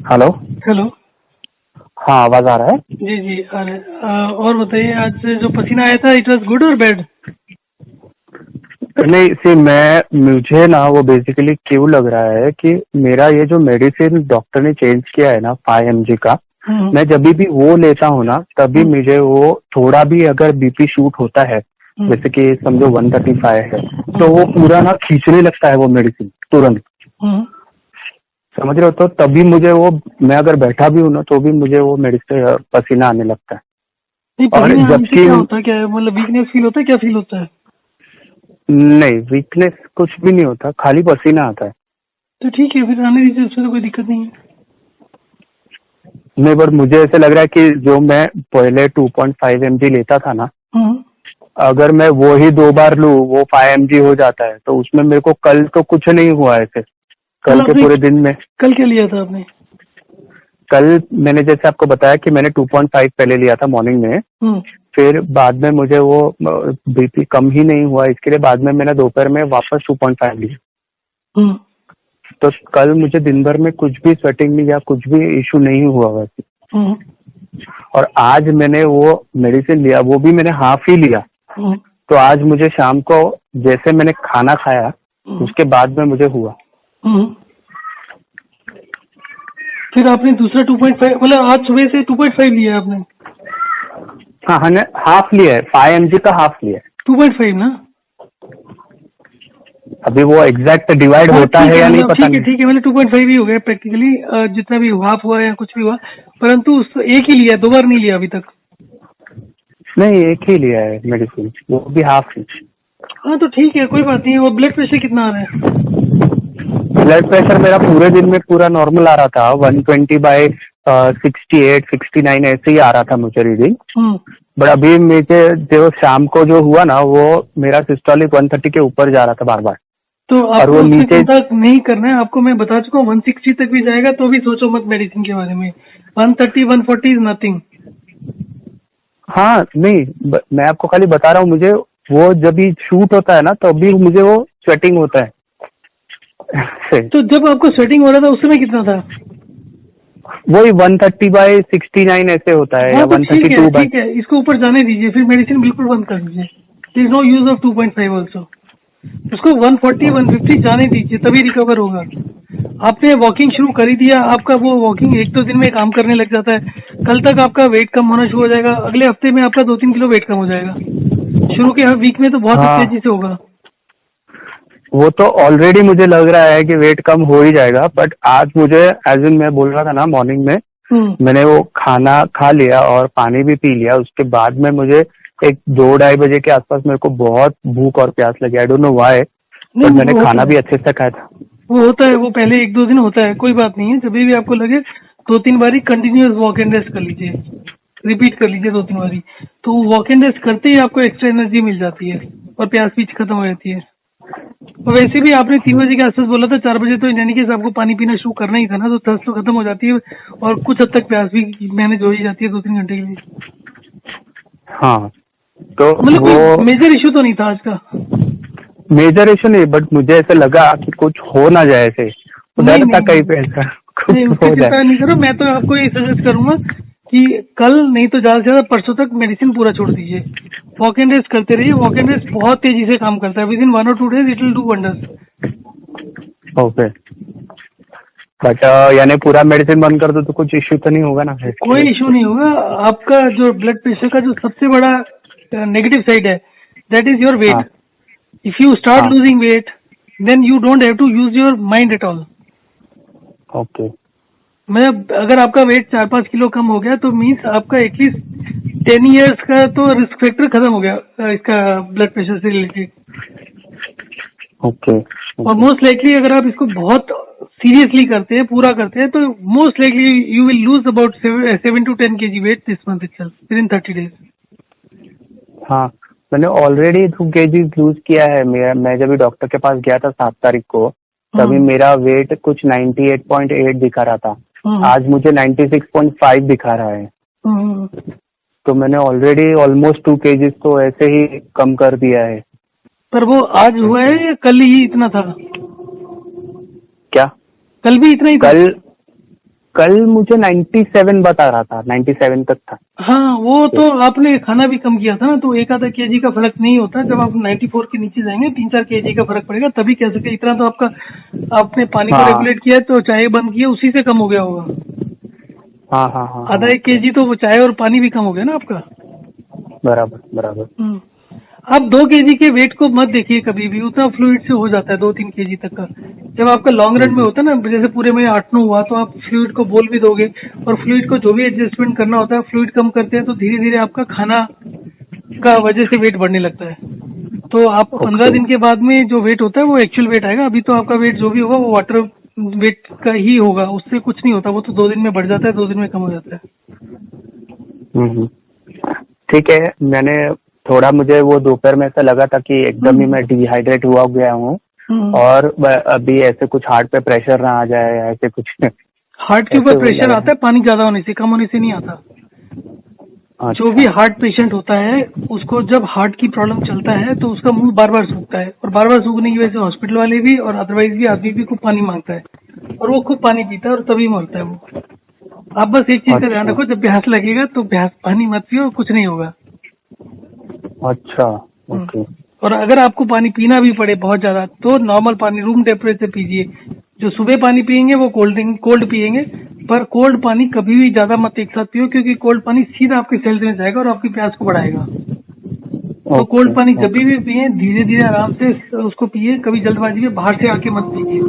Hello. Hello. हाँ, आवाज आ रहा है? जी जी आ रहा है। और बताइए, आज से जो पसीना आया था, इट वाज गुड और बैड? नहीं, सी मुझे ना वो बेसिकली क्यों लग रहा है कि मेरा ये जो मेडिसिन डॉक्टर ने चेंज किया है ना 5 mg का, हम्म। मैं जब भी वो लेता हूँ ना तभी हम्म। मुझे वो थोड़ा भी अगर बीपी शूट होता है, हम्म। जैसे कि समझो 135 है, तो हम्म। वो पूरा ना खींचने लगता है वो मेडिसिन तुरंत। हम्म। समझ रहे हो? तो तभी मुझे वो, मैं अगर बैठा भी हूँ ना तो भी मुझे वो मेडिसिन पसीना आने लगता है। नहीं, और पसीने आने से जबकि क्या होता है? क्या है मतलब, वीकनेस फील होता है? क्या फील होता है? नहीं, वीकनेस कुछ भी नहीं होता, खाली पसीना आता है। तो ठीक है, फिर आने दीजिए, उससे तो कोई दिक्कत नहीं है। नहीं, बट मुझे ऐसे लग रहा है कि जो मैं पहले 2.5 mg लेता था ना, हम्म। अगर मैं वो ही 2 बार लूं वो 5 mg हो जाता है। तो उसमें मेरे को कल तो कुछ नहीं हुआ ऐसे, कल कल के आपने पूरे दिन में। कल क्या लिया था आपने? कल मैंने जैसे आपको बताया कि मैंने 2.5 पहले लिया था मॉर्निंग में, हम्म। फिर बाद में मुझे वो बीपी कम ही नहीं हुआ, इसके लिए बाद में मैंने दोपहर में वापस 2.5 लिया। हम्म। तो कल मुझे दिन भर में कुछ भी स्वेटिंग नहीं या कुछ भी इशू नहीं हुआ वैसे। हम्म। और आज मैंने वो मेडिसिन लिया, वो भी मैंने हाफ ही लिया। हम्म। तो आज मुझे शाम को जैसे मैंने खाना खाया हम्म। उसके बाद में मुझे हुआ। हम्म। फिर आपने दूसरा 2.5, मतलब आज सुबह से 2.5 लिया आपने? हाँ, हमने हाफ लिया है, 5 mg का हाफ लिया है। 2.5 ना? अभी वो एग्जैक्ट डिवाइड हाँ होता ठीक है है, या नहीं मतलब पता ठीक है नहीं। ठीक है, मतलब 2.5 ही हो गया प्रैक्टिकली। जितना भी हाफ हुआ या कुछ भी हुआ, परंतु एक ही लिया, 2 बार नहीं लिया अभी तक। नहीं, एक ही लिया है मेडिसिन, वो भी हाफ ही। हाँ तो ठीक है, कोई बात नहीं। और ब्लड प्रेशर कितना आ रहा है? ब्लड प्रेशर मेरा पूरे दिन में पूरा नॉर्मल आ रहा था, 120/68 69 ऐसे ही आ रहा था मुझे रीडिंग। हम्म। बट अभी मुझे जो शाम को जो हुआ ना, वो मेरा सिस्टोलिक 130 के ऊपर जा रहा था बार बार। तो और आपको वो उसमें नीचे। चिंता नहीं करना है। आपको मैं बता चुका हूँ, 160 तक भी जाएगा तो भी सोचो मत मेडिसिन के बारे में। 130 140 इज नथिंग। हाँ, नहीं, मैं आपको खाली बता रहा हूँ, मुझे वो जब भी शूट होता है ना तभी मुझे वो स्वेटिंग होता है से। तो जब आपको स्वेटिंग हो रहा था उस समय कितना था? वही 130/69 ऐसे होता है, हाँ या तो वन थर्टी ठीक है, इसको ऊपर जाने दीजिए, फिर मेडिसिन बिल्कुल बंद कर दीजिए। There is no use of 2.5 also. उसको 140 150 जाने दीजिए, तभी रिकवर होगा। आपने वॉकिंग शुरू कर ही दिया, आपका वो वॉकिंग 1-2 दिन में काम करने लग जाता है। कल तक आपका वेट कम होना शुरू हो जाएगा, अगले हफ्ते में आपका 2-3 किलो वेट कम हो जाएगा। शुरू के हर वीक में तो बहुत तेजी हाँ, से होगा। वो तो ऑलरेडी मुझे लग रहा है कि वेट कम हो ही जाएगा। बट आज मुझे, एज इन मैं बोल रहा था ना मॉर्निंग में, हम्म। मैंने वो खाना खा लिया और पानी भी पी लिया। उसके बाद में मुझे एक 2-2:30 बजे के आसपास मेरे को बहुत भूख और प्यास लगी, आई डोंट नो व्हाई। नहीं, बट मैंने वो होता खाना है। भी अच्छे से खाया था। वो होता है, वो पहले 1-2 दिन होता है, कोई बात नहीं है। जब भी आपको लगे 2-3 बारी कंटिन्यूअस वॉक एंड रेस्ट कर लीजिए, रिपीट कर लीजिए 2-3 बारी। तो वॉक एंड रेस्ट करते ही आपको एक्स्ट्रा एनर्जी मिल जाती है और प्यास भी खत्म हो जाती है। और वैसे भी आपने 3 बजे के आसपास बोला था, 4 बजे तो यानी कि आपको पानी पीना शुरू करना ही था ना, तो थर्स्ट तो खत्म हो जाती है और कुछ हद तक प्यास भी मैनेज हो ही जाती है 2-3 घंटे के लिए। हाँ, तो मतलब कोई वो मेजर इशू तो नहीं था आज का? मेजर इशू नहीं, बट मुझे ऐसा लगा कि कुछ हो ना जाए ऐसे, तो नहीं डर था नहीं कहीं नहीं पे ऐसा नहीं, कुछ उसकी हो जाए। चिंता नहीं करो। मैं तो आपको ये सजेस्ट करूंगा कि कल नहीं तो ज्यादा से ज्यादा परसों तक मेडिसिन पूरा छोड़ दीजिए। वॉक एंड रेस्ट करते रहिए। वॉक एंड रेस्ट बहुत तेजी से काम करता है, विद इन 1 और 2 days it will do wonders. Okay. But यानी पूरा मेडिसिन बंद कर दो तो कुछ इश्यू तो नहीं होगा ना इसके कोई लिए? इशू नहीं होगा। आपका जो ब्लड प्रेशर का जो सबसे बड़ा नेगेटिव साइड है, दैट इज योर हाँ, वेट। इफ यू स्टार्ट हाँ, losing weight, then you don't have to use your mind at all. Okay. मतलब अगर आपका वेट 4-5 किलो कम हो गया तो मीन्स आपका एटलीस्ट 10 years का तो रिस्क फैक्टर खत्म हो गया, इसका ब्लड प्रेशर से रिलेटेड। ओके। और ओके। मोस्ट लाइकली अगर आप इसको बहुत सीरियसली करते हैं, पूरा करते हैं, तो most likely you will lose about 7 to 10 kg weight this month itself, with in 30 days। हाँ, मैंने ऑलरेडी 2 kg लूज किया है। मैं जब भी डॉक्टर के पास गया था 7 तारीख को, तभी हम्म। मेरा वेट कुछ 98.8 दिखा रहा था। हम्म। आज मुझे 96.5 दिखा रहा है। हम्म। तो मैंने ऑलरेडी ऑलमोस्ट 2 kg तो ऐसे ही कम कर दिया है। पर वो आज हुआ है या कल ही इतना था? क्या? कल भी इतना ही था? कल कल मुझे 97 बता रहा था, 97 तक था। हाँ, वो तो आपने खाना भी कम किया था ना, तो 1-आधा kg का फर्क नहीं होता। जब आप 94 के नीचे जाएंगे 3-4 kg का फर्क पड़ेगा, तभी कह सकते। इतना तो आपका, आपने पानी को हाँ रेगुलेट किया है, तो चाय बंद किया, उसी से कम हो गया होगा। हाँ हाँ हाँ हाँ, आधा 1 kg तो वो चाय और पानी भी कम हो गया ना आपका। बराबर बराबर। आप 2 kg के वेट को मत देखिए कभी भी, उतना फ्लूइड से हो जाता है 2-3 kg तक का। जब आपका लॉन्ग रन में होता है ना, जैसे पूरे में 8-9 हुआ, तो आप फ्लूइड को बोल भी दोगे, और फ्लूइड को जो भी एडजस्टमेंट करना होता है, फ्लूइड कम करते हैं तो धीरे धीरे आपका खाना का वजह से वेट बढ़ने लगता है। तो आप 15 दिन के बाद में जो वेट होता है वो एक्चुअल वेट आएगा। अभी तो आपका वेट जो भी होगा वो वाटर वेट का ही होगा, उससे कुछ नहीं होता। वो तो 2 दिन में बढ़ जाता है, 2 दिन में कम हो जाता है। हम्म। ठीक है, मैंने थोड़ा, मुझे वो दोपहर में ऐसा लगा था कि एकदम ही मैं डिहाइड्रेट हुआ गया हूँ, और अभी ऐसे कुछ हार्ट पे प्रेशर ना आ जाए, ऐसे कुछ। हार्ट के ऊपर प्रेशर आता है पानी ज्यादा होने से, कम होने से नहीं आता। अच्छा। जो भी हार्ट पेशेंट होता है, उसको जब हार्ट की प्रॉब्लम चलता है तो उसका मुंह बार बार सूखता है, और बार बार सूखने की वजह से हॉस्पिटल वाले भी और अदरवाइज भी आदमी भी खूब पानी मांगता है, और वो खूब पानी पीता है और तभी मरता है वो। आप बस एक चीज का ध्यान रखो, जब प्यास लगेगा तो प्यास पानी मत पियो, कुछ नहीं होगा। अच्छा, ओके। और अगर आपको पानी पीना भी पड़े बहुत ज्यादा, तो नॉर्मल पानी रूम टेम्परेचर पीजिए। जो सुबह पानी पियेंगे वो कोल्ड पियेंगे, पर कोल्ड पानी कभी भी ज्यादा मत एक साथ पियो, क्योंकि कोल्ड पानी सीधा आपके सेल्स में जाएगा और आपकी प्यास को बढ़ाएगा। तो कोल्ड पानी जब भी पिए, धीरे धीरे आराम से उसको पिए, कभी जल्दबाजी में बाहर से आके मत पीजिए।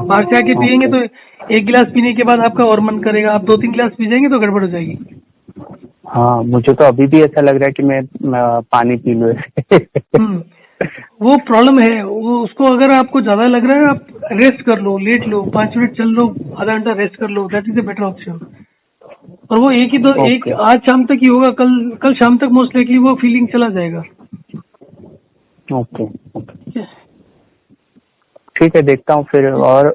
बाहर से आके पियेंगे तो 1 गिलास पीने के बाद आपका और मन करेगा, आप 2-3 गिलास पी जाएंगे तो गड़बड़ हो जाएगी। हाँ, मुझे तो अभी भी ऐसा लग रहा है कि मैं पानी पी लूं। वो प्रॉब्लम है वो, उसको अगर आपको ज्यादा लग रहा है, आप रेस्ट कर लो, लेट लो, 5 मिनट चल लो, आधा घंटा रेस्ट कर लो, that is a better option. और वो एक आज शाम तक ही होगा, कल शाम तक मोस्ट लाइकली वो फीलिंग चला जाएगा। ओके, ठीक है, देखता हूँ फिर। और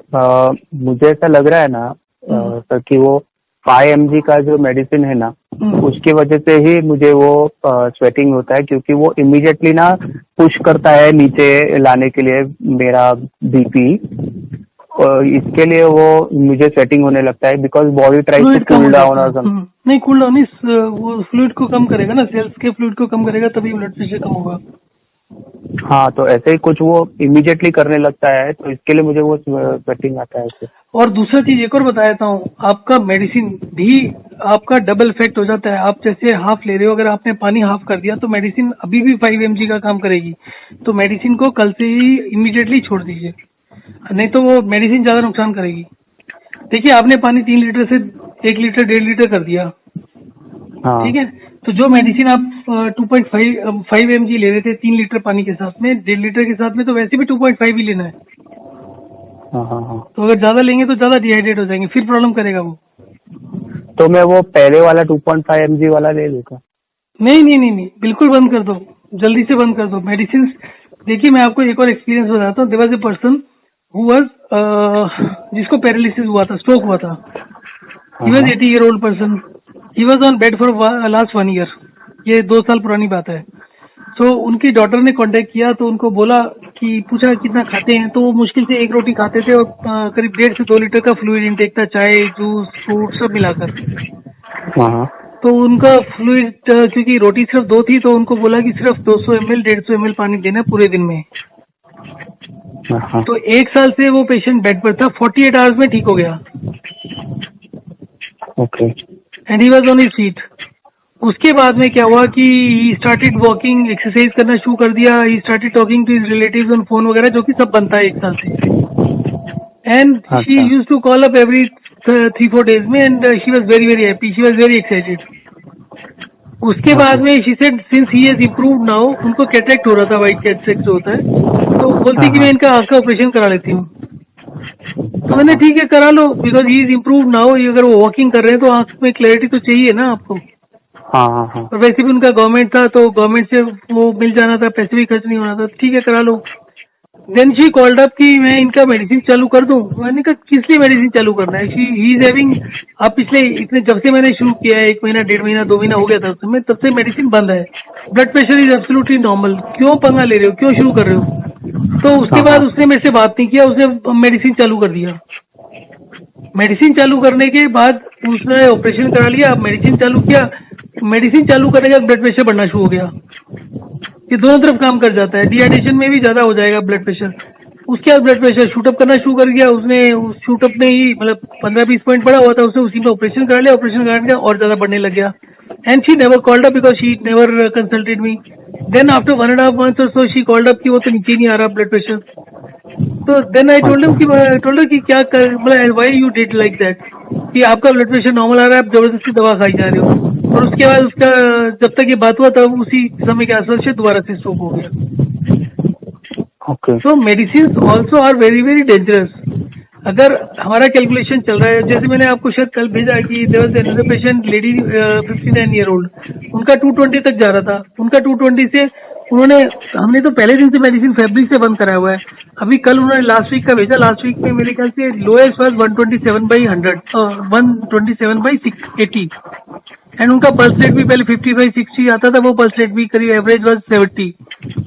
मुझे ऐसा लग रहा है ना सर कि वो 5 mg का जो मेडिसिन है ना, उसकी वजह से ही मुझे वो स्वेटिंग होता है, क्योंकि वो इमीडिएटली ना पुश करता है नीचे लाने के लिए मेरा बीपी, और इसके लिए वो मुझे स्वेटिंग होने लगता है, because body tries to cool down और समथिंग। नहीं, कूल डाउन नहीं, वो फ्लूइड को कम करेगा ना, सेल्स के फ्लूइड को कम करेगा, तभी ब्लड प्रेशर कम होगा। हाँ, तो ऐसे ही कुछ वो इमीडिएटली करने लगता है, तो इसके लिए मुझे वो स्वेटिंग आता है उससे। और दूसरा चीज एक और बता देता हूँ, आपका मेडिसिन भी आपका डबल इफेक्ट हो जाता है। आप जैसे हाफ ले रहे हो, अगर आपने पानी हाफ कर दिया तो मेडिसिन अभी भी 5 mg का काम करेगी। तो मेडिसिन को कल से ही इमीडिएटली छोड़ दीजिए, नहीं तो वो मेडिसिन ज्यादा नुकसान करेगी। देखिए, आपने पानी 3 लीटर से 1 लीटर 1.5 लीटर कर दिया, ठीक है। तो जो मेडिसिन आप 2.5 mg ले रहे थे 3 लीटर पानी के साथ में, 1.5 लीटर के साथ में, तो वैसे भी 2.5 ही लेना है। तो अगर ज्यादा लेंगे तो ज्यादा डिहाइड्रेट हो जाएंगे, फिर प्रॉब्लम करेगा वो। तो मैं वो पहले वाला 2.5 mg वाला ले लूँ? नहीं, बिल्कुल बंद कर दो, जल्दी से बंद कर दो मेडिसिन। देखिए, मैं आपको एक और एक्सपीरियंस बताता हूँ। There was a person who was, जिसको पैरालिसिस हुआ था, स्ट्रोक हुआ था। He was 80-year-old person. He was on bed for last 1 year। ये 2 साल पुरानी बात है। तो उनकी डॉटर ने कांटेक्ट किया, तो उनको बोला कि पूछा कितना खाते हैं, तो वो मुश्किल से 1 रोटी खाते थे, और करीब 1.5 से 2 लीटर का फ्लूइड इंटेक था, चाय, जूस, फ्रूट सब मिलाकर। तो उनका फ्लूइड, क्योंकि रोटी सिर्फ 2 थी, तो उनको बोला कि सिर्फ 200 ml 150 ml पानी देना पूरे दिन में। तो 1 साल से वो पेशेंट बेड पर था, 48 आवर्स में ठीक हो गया। Okay. And he was on his feet. उसके बाद में क्या हुआ कि ही स्टार्टेड वॉकिंग, एक्सरसाइज करना शुरू कर दिया। He started talking to his relatives on phone वगैरह, जो कि सब बनता है 1 साल से। And she used to call up every 3-4 days में, and she was very very happy, she was very excited. उसके बाद में she said since he has improved now, उनको कैटरेक्ट हो रहा था, व्हाइट कैटरेक्ट जो होता है, तो बोलती कि मैं इनका आंख का ऑपरेशन करा लेती हूँ। तो मैंने ठीक है, करा लो, because he is improved now. अगर वो वॉकिंग कर रहे हैं तो आंख में क्लैरिटी तो चाहिए ना आपको। और वैसे भी उनका गवर्नमेंट था, तो गवर्नमेंट से वो मिल जाना था, पैसे भी खर्च नहीं होना था। ठीक है, करा लो। देन शी कॉल्ड अप कि मैं इनका मेडिसिन चालू कर दूं। मैंने कहा किस लिए मेडिसिन चालू करना है? ही इज हैविंग, अब पिछले इतने, जब से मैंने शुरू किया है, 1 महीना 1.5 महीना 2 महीना हो गया था उस समय, तब से मेडिसिन बंद है। Blood pressure is absolutely normal. क्यों पंगा ले रहे हो, क्यों शुरू कर रहे हो? तो उसके बाद उसने मेरे से बात नहीं किया, उसने मेडिसिन चालू कर दिया। मेडिसिन चालू करने के बाद उसने ऑपरेशन करा लिया, मेडिसिन चालू किया, मेडिसिन चालू करने के बाद ब्लड प्रेशर बढ़ना शुरू हो गया। ये दोनों तरफ काम कर जाता है, डिहाइड्रेशन में भी ज्यादा हो जाएगा ब्लड प्रेशर। उसके बाद ब्लड प्रेशर शूटअप करना शुरू कर दिया उसने, उस शूटअप में ही मतलब 15-20 पॉइंट बढ़ा हुआ था, उसने उसी में ऑपरेशन करा लिया, ऑपरेशन कराने के और ज्यादा बढ़ने लग गया। And she never called up because she never consulted me. Then after 1.5 months और सो शी कॉल्ड अप कि वो तो नीचे नहीं आ रहा ब्लड प्रेशर। तो देन आई टोल्ड हिम कि क्या कर, मतलब why you did like that, कि आपका ब्लड प्रेशर नॉर्मल आ रहा है, आप जबरदस्ती दवा खाई जा रहे हो। और उसके बाद उसका जब तक ये बात हुआ तब उसी समय के आसपास से दोबारा से स्ट्रोक हो गया। Okay. So medicine also are very very dangerous. अगर हमारा कैलकुलेशन चल रहा है, जैसे मैंने आपको शायद कल भेजा कि there was another patient lady 59 year old, उनका 220 तक जा रहा था, उनका 220 से उन्होंने, हमने तो पहले दिन से मेडिसिन फैब्रिक से बंद कराया हुआ है। अभी कल उन्होंने लास्ट वीक का भेजा, लास्ट वीक में मेरे ख्याल से लोएस्ट वाज 127/100 127/680 एंड उनका पल्स रेट भी पहले 55-60 आता था, वो पल्स रेट भी करीब एवरेज वाज 70।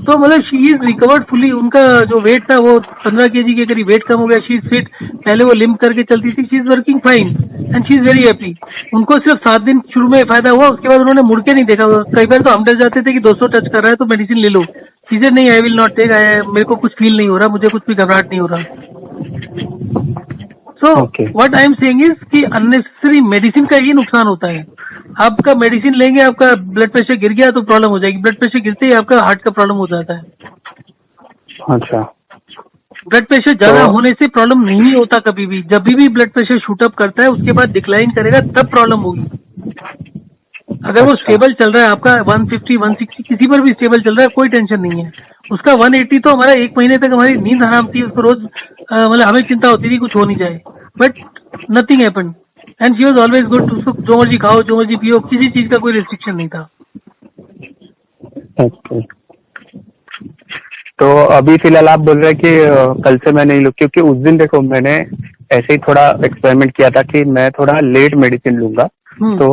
तो मतलब शी इज रिकवर्ड फुली। उनका जो वेट था वो 15 kg के करीब वेट कम हो गया। शी इज फिट, पहले वो लिम्प करके चलती थी। She is working fine and she is very happy. उनको सिर्फ 7 दिन शुरू में फायदा हुआ, उसके बाद उन्होंने मुड़ के नहीं देखा। कई बार तो हम डर जाते थे कि 200 टच कर रहा है तो मेडिसिन ले लो, चीजें नहीं, आई विल नॉट टेक, मेरे को कुछ फील नहीं हो रहा, मुझे कुछ भी घबराहट नहीं हो रहा। So what I am saying is कि अननेसेसरी मेडिसिन का ये नुकसान होता है। आपका मेडिसिन लेंगे, आपका ब्लड प्रेशर गिर गया तो प्रॉब्लम हो जाएगी, ब्लड प्रेशर गिरते ही आपका हार्ट का प्रॉब्लम हो जाता है। अच्छा। ब्लड प्रेशर ज्यादा होने से प्रॉब्लम नहीं होता कभी भी। जब भी ब्लड प्रेशर शूट अप करता है उसके बाद डिक्लाइन करेगा तब प्रॉब्लम होगी। अगर वो स्टेबल चल रहा है आपका 150 160 किसी पर भी स्टेबल चल रहा है, कोई टेंशन नहीं है। उसका 180 तो हमारा 1 महीने तक हमारी नींद हराम थी, उसको रोज मतलब हमें चिंता होती थी कुछ हो नहीं जाए, but nothing happened and she was always good. उसको जो मर्जी खाओ, जो मर्जी पियो, किसी चीज का कोई रिस्ट्रिक्शन नहीं था। ओके। तो अभी फिलहाल आप बोल रहे हैं कि कल से मैं नहीं लूँ, क्योंकि उस दिन देखो मैंने ऐसे ही थोड़ा एक्सपेरिमेंट किया था कि मैं थोड़ा लेट मेडिसिन लूंगा, तो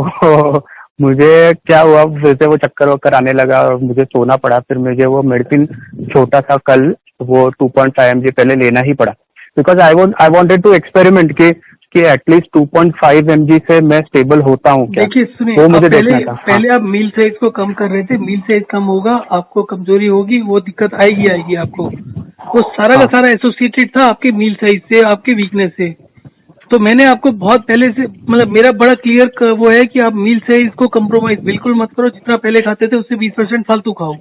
मुझे क्या हुआ, वैसे वो चक्कर वक्कर आने लगा और मुझे सोना पड़ा। फिर मुझे वो मेडिसिन छोटा सा कल वो 2.5 mg पहले लेना ही पड़ा, because I wanted to experiment कि एटलीस्ट 2.5 mg से मैं स्टेबल होता हूँ क्या। देखिए सुनिए, वो मुझे देखना था। पहले आप मील साइज को कम कर रहे थे, मील साइज कम होगा, आपको कमजोरी होगी, वो दिक्कत आएगी आपको। वो सारा का सारा एसोसिएटेड था आपके मील साइज से, आपके वीकनेस से। तो मैंने आपको बहुत पहले से, मतलब मेरा बड़ा क्लियर वो है कि आप मील साइज को कंप्रोमाइज बिल्कुल मत करो। जितना पहले खाते थे उससे 20% फालतू खाओ,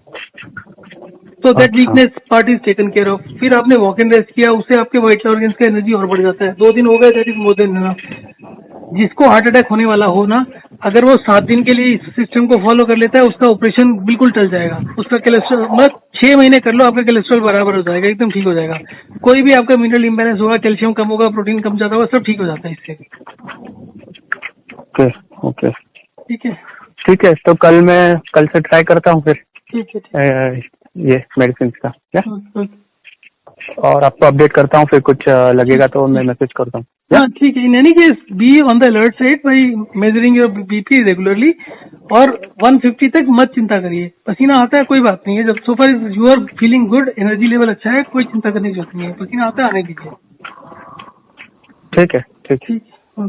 तो that weakness part is taken care of. फिर आपने वॉक एंड रेस्ट किया, उससे आपके वाइटल ऑर्गन्स का एनर्जी और बढ़ जाता है। 2 दिन हो गए, that is more than enough. जिसको हार्ट अटैक होने वाला हो ना, अगर वो 7 दिन के लिए इस सिस्टम को फॉलो कर लेता है, उसका ऑपरेशन बिल्कुल टल जाएगा। उसका कोलेस्ट्रॉल मतलब 6 महीने कर लो, आपका कोलेस्ट्रॉल बराबर हो जाएगा, एकदम ठीक हो जाएगा। कोई भी आपका मिनरल इम्बैलेंस होगा, कैल्शियम कम होगा, प्रोटीन कम ज्यादा होगा, सब ठीक हो जाता है इससे। ओके ओके, ठीक है। तो कल से ट्राई करता हूँ फिर। ठीक है। ये मेडिसिन का क्या, और आपको अपडेट करता हूँ फिर। कुछ लगेगा तो मैं मैसेज करता हूँ। हाँ ठीक है। In any case be on the alert side by measuring your BP regularly, और 150 तक मत चिंता करिए। पसीना आता है कोई बात नहीं है, जब so far you are feeling good, energy level अच्छा है, कोई चिंता करने की जरूरत नहीं है। पसीना आता है, आने दीजिए। ठीक है। ठीक है।